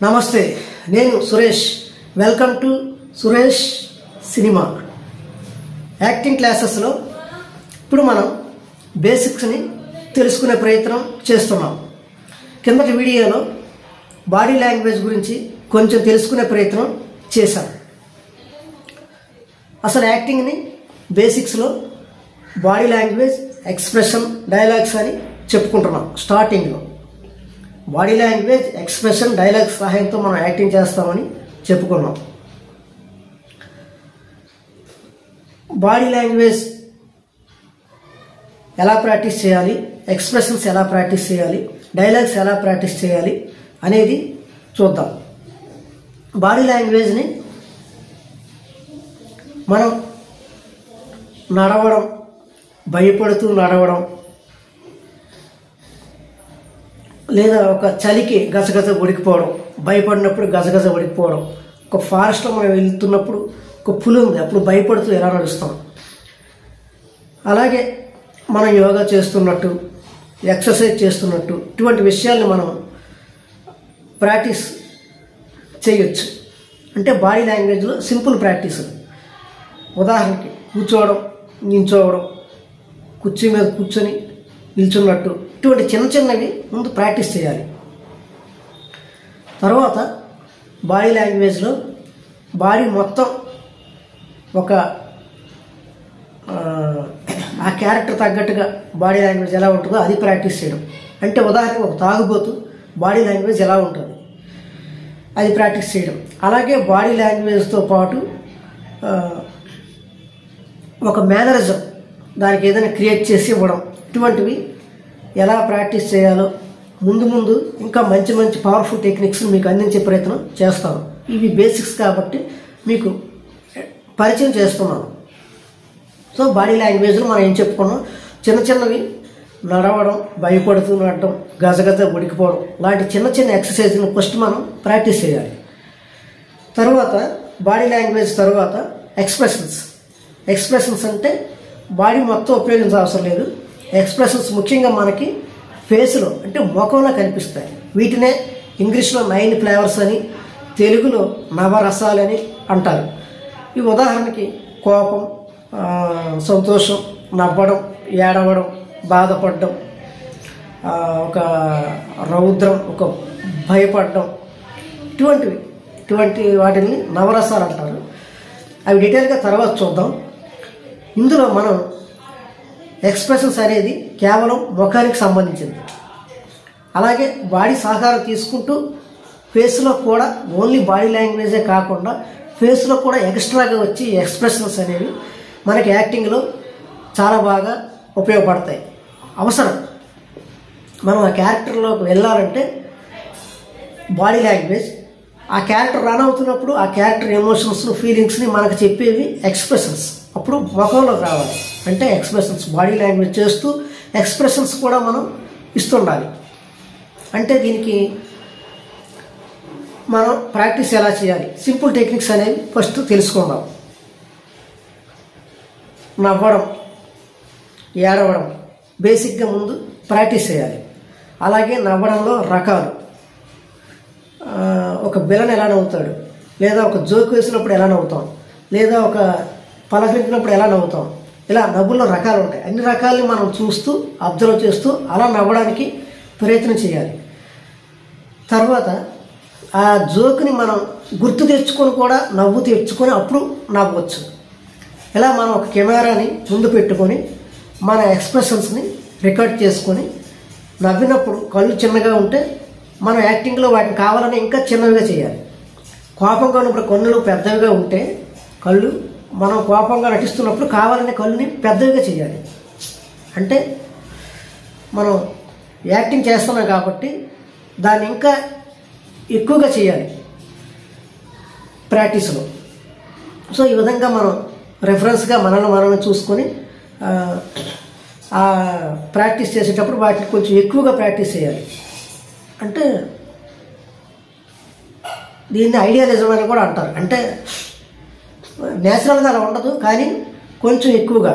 నమస్తే, నేను Suresh. Welcome to Suresh cinema. Acting క్లాసెస్లో ఇప్పుడు మనం బేసిక్స్ని తెలుసుకునే ప్రయత్నం చేస్తున్నాం. కిందటి వీడియోలో బాడీ లాంగ్వేజ్ గురించి కొంచెం తెలుసుకునే ప్రయత్నం చేశాం. అసలు యాక్టింగ్ని బేసిక్స్లో బాడీ లాంగ్వేజ్, ఎక్స్ప్రెషన్, డైలాగ్స్ అని చెప్పుకుంటున్నాం. స్టార్టింగ్లో బాడీ లాంగ్వేజ్, ఎక్స్ప్రెషన్, డైలాగ్స్ సహాయంతో మనం యాక్టింగ్ చేస్తామని చెప్పుకున్నాం. బాడీ లాంగ్వేజ్ ఎలా ప్రాక్టీస్ చేయాలి, ఎక్స్ప్రెషన్స్ ఎలా ప్రాక్టీస్ చేయాలి, డైలాగ్స్ ఎలా ప్రాక్టీస్ చేయాలి అనేది చూద్దాం. బాడీ లాంగ్వేజ్ని మనం నడవడం, భయపడుతూ నడవడం, లేదా ఒక చలికి గజగజ ఉడికిపోవడం, భయపడినప్పుడు గజగజ ఉడికిపోవడం, ఒక ఫారెస్ట్లో మనం వెళ్తున్నప్పుడు ఒక పులి ఉంది అప్పుడు భయపడుతూ ఎలా నడుస్తాం, అలాగే మనం యోగా చేస్తున్నట్టు, ఎక్సర్సైజ్ చేస్తున్నట్టు ఇటువంటి విషయాల్ని మనం ప్రాక్టీస్ చేయొచ్చు. అంటే బాడీ లాంగ్వేజ్లో సింపుల్ ప్రాక్టీస్. ఉదాహరణకి కూర్చోవడం, నించోవడం, కుర్చీ మీద కూర్చొని నిల్చున్నట్టు ఇటువంటి చిన్న చిన్నవి ముందు ప్రాక్టీస్ చేయాలి. తర్వాత బాడీ లాంగ్వేజ్లో బాడీ మొత్తం ఒక ఆ క్యారెక్టర్ తగ్గట్టుగా బాడీ లాంగ్వేజ్ ఎలా ఉంటుందో అది ప్రాక్టీస్ చేయడం. అంటే ఉదాహరణకు ఒక తాగుబోతు బాడీ లాంగ్వేజ్ ఎలా ఉంటుంది అది ప్రాక్టీస్ చేయడం. అలాగే బాడీ లాంగ్వేజ్తో పాటు ఒక మేనరిజం దానికి ఏదైనా క్రియేట్ చేసి ఇవ్వడం, ఇటువంటివి ఎలా ప్రాక్టీస్ చేయాలో ముందు ముందు ఇంకా మంచి మంచి పవర్ఫుల్ టెక్నిక్స్ మీకు అందించే ప్రయత్నం చేస్తాను. ఇవి బేసిక్స్ కాబట్టి మీకు పరిచయం చేస్తున్నాను. సో బాడీ లాంగ్వేజ్లో మనం ఏం చెప్పుకున్నాం, చిన్న చిన్నవి నడవడం, భయపడుతూ నడడం, గజగజ ఉడికిపోవడం లాంటి చిన్న చిన్న ఎక్సర్సైజ్ని ఫస్ట్ మనం ప్రాక్టీస్ చేయాలి. తర్వాత బాడీ లాంగ్వేజ్ తర్వాత ఎక్స్ప్రెషన్స్. ఎక్స్ప్రెషన్స్ అంటే బాడీ మొత్తం ఉపయోగించాల్సిన అవసరం లేదు. ఎక్స్ప్రెషన్స్ ముఖ్యంగా మనకి ఫేస్లో అంటే ముఖంలో కనిపిస్తాయి. వీటినే ఇంగ్లీష్లో 9 ఫ్లేవర్స్ అని, తెలుగులో నవరసాలని అంటారు. ఈ ఉదాహరణకి కోపం, సంతోషం, నవ్వడం, ఏడవడం, బాధపడడం, ఒక రౌద్రం, ఒక భయపడడం, ఇటువంటి వాటిని నవరసాలు అంటారు. అవి డీటెయిల్గా తర్వాత చూద్దాం. ఇందులో మనం ఎక్స్ప్రెషన్స్ అనేది కేవలం ముఖానికి సంబంధించింది. అలాగే బాడీ సహకారం తీసుకుంటూ ఫేస్లో కూడా ఓన్లీ బాడీ లాంగ్వేజే కాకుండా ఫేస్లో కూడా ఎక్స్ట్రాగా వచ్చి ఎక్స్ప్రెషన్స్ అనేవి మనకి యాక్టింగ్లో చాలా బాగా ఉపయోగపడతాయి. అవసరం. మనం ఆ క్యారెక్టర్లోకి వెళ్ళాలంటే బాడీ లాంగ్వేజ్, ఆ క్యారెక్టర్ రన్ అవుతున్నప్పుడు ఆ క్యారెక్టర్ ఎమోషన్స్, ఫీలింగ్స్ని మనకు చెప్పేవి ఎక్స్ప్రెషన్స్. అప్పుడు ముఖంలోకి రావాలి. అంటే ఎక్స్ప్రెషన్స్, బాడీ లాంగ్వేజ్ చేస్తూ ఎక్స్ప్రెషన్స్ కూడా మనం ఇస్తుండాలి. అంటే దీనికి మనం ప్రాక్టీస్ ఎలా చేయాలి, సింపుల్ టెక్నిక్స్ అనేవి ఫస్ట్ తెలుసుకుందాం. నవ్వడం, ఏడవడం బేసిక్గా ముందు ప్రాక్టీస్ చేయాలి. అలాగే నవ్వడంలో రకాలు, ఒక విలన్ ఎలా నవ్వుతాడు, లేదా ఒక జోక్ వేసినప్పుడు ఎలా నవ్వుతాం, లేదా ఒక పలకరించినప్పుడు ఎలా నవ్వుతాం, ఇలా నవ్వుల్లో రకాలు ఉంటాయి. అన్ని రకాలని మనం చూస్తూ అబ్జర్వ్ చేస్తూ అలా నవ్వడానికి ప్రయత్నం చేయాలి. తర్వాత ఆ జోక్ని మనం గుర్తు తెచ్చుకొని కూడా నవ్వు తెచ్చుకొని అప్పుడు నవ్వచ్చు. ఇలా మనం ఒక కెమెరాని ముందు పెట్టుకొని మన ఎక్స్ప్రెషన్స్ని రికార్డ్ చేసుకొని నవ్వినప్పుడు కళ్ళు చిన్నగా ఉంటే మనం యాక్టింగ్లో వాటిని కావాలని ఇంకా చిన్నవిగా చేయాలి. కోపంగా ఉన్నప్పుడు కన్నులు పెద్దవిగా ఉంటే కళ్ళు, మనం కోపంగా నటిస్తున్నప్పుడు కావాలని కళ్ళుని పెద్దవిగా చేయాలి. అంటే మనం యాక్టింగ్ చేస్తున్నాం కాబట్టి దాన్ని ఇంకా ఎక్కువగా చేయాలి ప్రాక్టీస్లో. సో ఈ విధంగా మనం రెఫరెన్స్గా మనల్ని చూసుకొని ప్రాక్టీస్ చేసేటప్పుడు వాటిని కొంచెం ఎక్కువగా ప్రాక్టీస్ చేయాలి. అంటే దీన్ని ఐడియలిజం అని కూడా అంటారు. అంటే నేచురల్గా అలా ఉండదు, కానీ కొంచెం ఎక్కువగా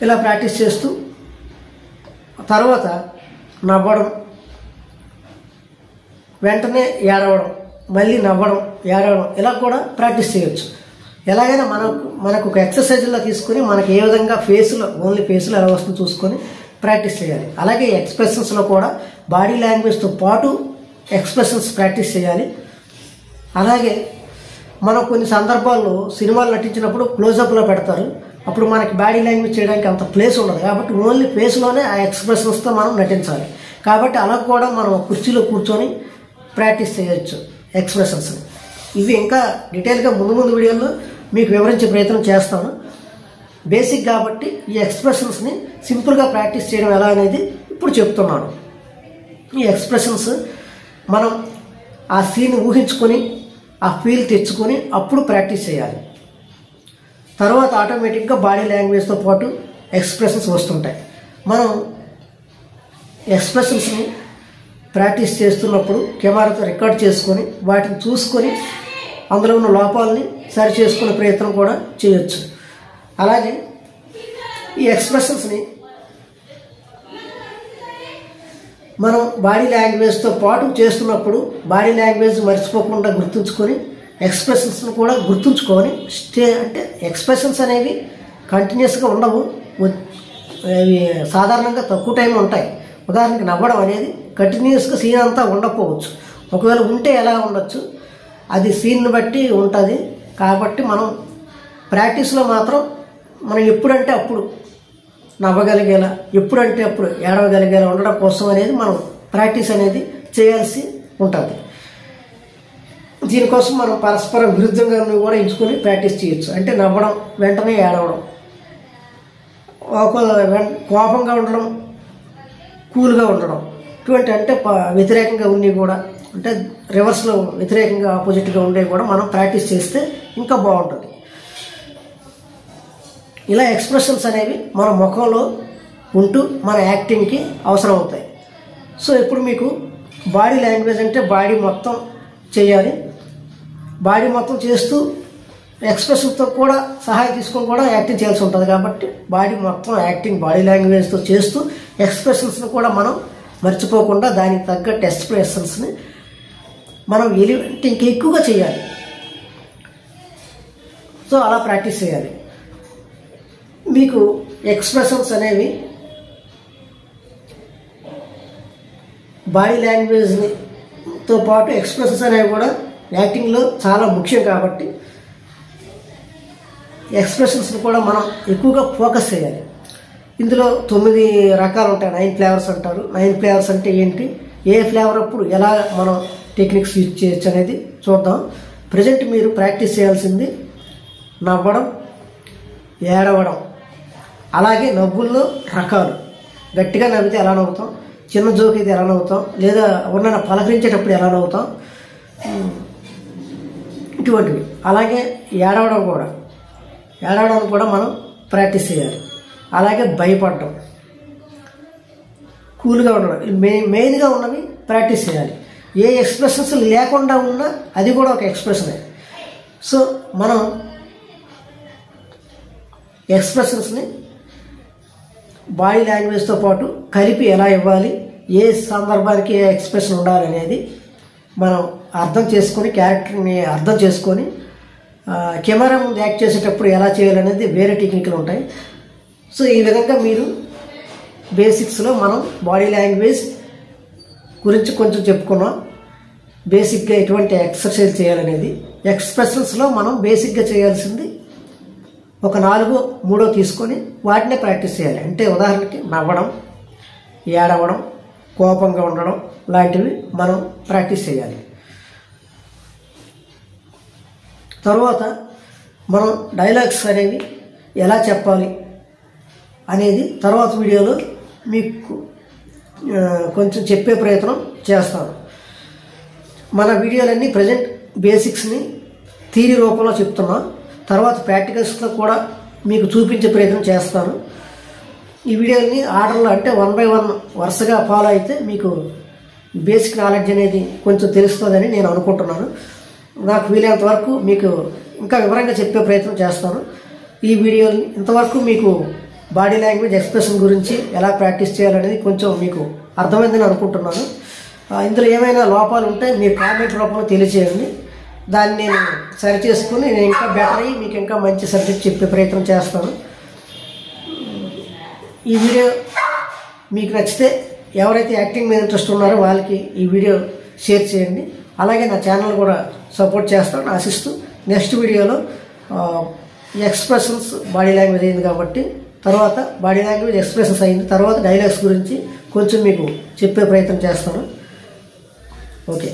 ఇలా ప్రాక్టీస్ చేస్తూ తర్వాత నవ్వడం, వెంటనే ఏడవడం, మళ్ళీ నవ్వడం, ఏడవడం, ఇలా కూడా ప్రాక్టీస్ చేయొచ్చు. ఎలాగైనా మనకు ఒక ఎక్సర్సైజ్లో తీసుకొని మనకి ఏ విధంగా ఫేస్లో, ఓన్లీ ఫేస్లో ఎలా వస్తుందో చూసుకొని ప్రాక్టీస్ చేయాలి. అలాగే ఎక్స్ప్రెషన్స్లో కూడా బాడీ లాంగ్వేజ్తో పాటు ఎక్స్ప్రెషన్స్ ప్రాక్టీస్ చేయాలి. అలాగే మనం కొన్ని సందర్భాల్లో సినిమాలు నటించినప్పుడు క్లోజప్లో పెడతారు, అప్పుడు మనకి బాడీ లాంగ్వేజ్ చేయడానికి అంత ప్లేస్ ఉండదు. కాబట్టి ఓన్లీ ఫేస్లోనే ఆ ఎక్స్ప్రెషన్స్తో మనం నటించాలి. కాబట్టి అలా కూడా మనం కుర్చీలో కూర్చొని ప్రాక్టీస్ చేయొచ్చు ఎక్స్ప్రెషన్స్ని. ఇవి ఇంకా డీటెయిల్గా ముందు ముందు వీడియోల్లో మీకు వివరించే ప్రయత్నం చేస్తాను. బేసిక్ కాబట్టి ఈ ఎక్స్ప్రెషన్స్ని సింపుల్గా ప్రాక్టీస్ చేయడం ఎలా అనేది ఇప్పుడు చెప్తున్నాను. ఈ ఎక్స్ప్రెషన్స్ మనం ఆ సీన్ ఊహించుకొని ఆ ఫీల్ తెచ్చుకొని అప్పుడు ప్రాక్టీస్ చేయాలి. తర్వాత ఆటోమేటిక్గా బాడీ లాంగ్వేజ్తో పాటు ఎక్స్ప్రెషన్స్ వస్తుంటాయి. మనం ఎక్స్ప్రెషన్స్ని ప్రాక్టీస్ చేస్తున్నప్పుడు కెమెరాతో రికార్డ్ చేసుకొని వాటిని చూసుకొని అందులో ఉన్న లోపాలని సరి చేసుకునే ప్రయత్నం కూడా చేయొచ్చు. అలాగే ఈ ఎక్స్ప్రెషన్స్ని మనం బాడీ లాంగ్వేజ్తో పాటు చేస్తున్నప్పుడు బాడీ లాంగ్వేజ్ మర్చిపోకుండా గుర్తుంచుకొని ఎక్స్ప్రెషన్స్ని కూడా గుర్తుంచుకొని అంటే ఎక్స్ప్రెషన్స్ అనేవి కంటిన్యూస్గా ఉండవు, అవి సాధారణంగా తక్కువ టైం ఉంటాయి. ఉదాహరణకి నవ్వడం అనేది కంటిన్యూస్గా సీన్ అంతా ఉండకపోవచ్చు, ఒకవేళ ఉంటే ఎలా ఉండొచ్చు, అది సీన్ని బట్టి ఉంటుంది. కాబట్టి మనం ప్రాక్టీస్లో మాత్రం మనం ఎప్పుడంటే అప్పుడు నవ్వగలిగేలా, ఎప్పుడంటే అప్పుడు ఏడవగలిగేలా ఉండడం కోసం అనేది మనం ప్రాక్టీస్ అనేది చేయాల్సి ఉంటుంది. దీనికోసం మనం పరస్పర విరుద్ధంగా కూడా ఎంచుకొని ప్రాక్టీస్ చేయొచ్చు. అంటే నవ్వడం, వెంటనే ఏడవడం, కోపంగా ఉండడం, కూల్గా ఉండడం, ఇటువంటి అంటే వ్యతిరేకంగా ఉన్నవి కూడా, అంటే రివర్స్లో వ్యతిరేకంగా ఆపోజిట్గా ఉండేవి కూడా మనం ప్రాక్టీస్ చేస్తే ఇంకా బాగుంటుంది. ఇలా ఎక్స్ప్రెషన్స్ అనేవి మన ముఖంలో ఉంటూ మన యాక్టింగ్కి అవసరం అవుతాయి. సో ఇప్పుడు మీకు బాడీ లాంగ్వేజ్ అంటే బాడీ మొత్తం చేయాలి. బాడీ మొత్తం చేస్తూ ఎక్స్ప్రెషన్తో కూడా సహాయం తీసుకొని కూడా యాక్టింగ్ చేయాల్సి ఉంటుంది. కాబట్టి బాడీ మొత్తం యాక్టింగ్ బాడీ లాంగ్వేజ్తో చేస్తూ ఎక్స్ప్రెషన్స్ని కూడా మనం మర్చిపోకుండా దానికి తగ్గట్టు ఎక్స్ప్రెషన్స్ని మనం ఇంకా ఎక్కువగా చేయాలి. సో అలా ప్రాక్టీస్ చేయాలి. మీకు ఎక్స్ప్రెషన్స్ అనేవి బాడీ లాంగ్వేజ్తో పాటు ఎక్స్ప్రెషన్స్ అనేవి కూడా యాక్టింగ్లో చాలా ముఖ్యం. కాబట్టి ఎక్స్ప్రెషన్స్ని కూడా మనం ఎక్కువగా ఫోకస్ చేయాలి. ఇందులో 9 రకాలు ఉంటాయి, 9 ఫ్లేవర్స్ అంటారు. 9 ఫ్లేవర్స్ అంటే ఏంటి, ఏ ఫ్లేవర్ అప్పుడు ఎలా మనం టెక్నిక్స్ యూజ్ చేయొచ్చు అనేది చూద్దాం. ప్రజెంట్ మీరు ప్రాక్టీస్ చేయాల్సింది నవ్వడం, ఏడవడం, అలాగే నవ్వుల్లో రకాలు. గట్టిగా నవ్వితే ఎలా నవ్వుతాం, చిన్న జోక్ అయితే ఎలా నవ్వుతాం, లేదా ఎవరినైనా పలకరించేటప్పుడు ఎలా నవ్వుతాం, ఇటువంటివి. అలాగే ఏడవడం కూడా మనం ప్రాక్టీస్ చేయాలి. అలాగే భయపడడం, కూల్గా ఉండడం, మెయిన్గా ఉన్నవి ప్రాక్టీస్ చేయాలి. ఏ ఎక్స్ప్రెషన్స్ లేకుండా ఉన్నా అది కూడా ఒక ఎక్స్ప్రెషనే. సో మనం ఎక్స్ప్రెషన్స్ని బాడీ లాంగ్వేజ్తో పాటు కలిపి ఎలా ఇవ్వాలి, ఏ సందర్భానికి ఏ ఎక్స్ప్రెషన్ ఉండాలి అనేది మనం అర్థం చేసుకొని, క్యారెక్టర్ని అర్థం చేసుకొని కెమెరా ముందు యాక్ట్ చేసేటప్పుడు ఎలా చేయాలనేది వేరే టెక్నిక్లు ఉంటాయి. సో ఈ విధంగా మీరు బేసిక్స్లో మనం బాడీ లాంగ్వేజ్ గురించి కొంచెం చెప్పుకున్నాం. బేసిక్గా ఎటువంటి ఎక్సర్సైజ్ చేయాలనేది. ఎక్స్ప్రెషన్స్లో మనం బేసిక్గా చేయాల్సింది ఒక 4-3 తీసుకొని వాటినే ప్రాక్టీస్ చేయాలి. అంటే ఉదాహరణకి నవ్వడం, ఏడవడం, కోపంగా ఉండడం లాంటివి మనం ప్రాక్టీస్ చేయాలి. తర్వాత మనం డైలాగ్స్ అనేవి ఎలా చెప్పాలి అనేది తర్వాత వీడియోలో మీకు కొంచెం చెప్పే ప్రయత్నం చేస్తాను. మన వీడియోలన్నీ ప్రజెంట్ బేసిక్స్ని థియరీ రూపంలో చెప్తున్నాం. తర్వాత ప్రాక్టికల్స్లో కూడా మీకు చూపించే ప్రయత్నం చేస్తాను. ఈ వీడియోని ఆర్డర్లో అంటే 1 by 1 వరుసగా ఫాలో అయితే మీకు బేసిక్ నాలెడ్జ్ అనేది కొంచెం తెలుస్తుందని నేను అనుకుంటున్నాను. నాకు వీలైనంత వరకు మీకు ఇంకా వివరంగా చెప్పే ప్రయత్నం చేస్తాను. ఈ వీడియోని ఇంతవరకు మీకు బాడీ లాంగ్వేజ్ ఎక్స్ప్రెషన్ గురించి ఎలా ప్రాక్టీస్ చేయాలనేది కొంచెం మీకు అర్థమైందని అనుకుంటున్నాను. ఇందులో ఏమైనా లోపాలు ఉంటే మీరు కామెంట్ రూపంలో తెలియజేయండి. దాన్ని నేను సరి చేసుకుని నేను ఇంకా బెటర్ అయ్యి మీకు ఇంకా మంచి సబ్జెక్ట్ చెప్పే ప్రయత్నం చేస్తాను. ఈ వీడియో మీకు నచ్చితే ఎవరైతే యాక్టింగ్ మీద ఇంట్రెస్ట్ ఉన్నారో వాళ్ళకి ఈ వీడియో షేర్ చేయండి. అలాగే నా ఛానల్ కూడా సపోర్ట్ చేస్తాను ఆశిస్తూ నెక్స్ట్ వీడియోలో ఎక్స్ప్రెషన్స్ బాడీ లాంగ్వేజ్ అయింది కాబట్టి తర్వాత బాడీ లాంగ్వేజ్ ఎక్స్ప్రెషన్స్ అయింది తర్వాత డైలాగ్స్ గురించి కొంచెం మీకు చెప్పే ప్రయత్నం చేస్తాను. ఓకే.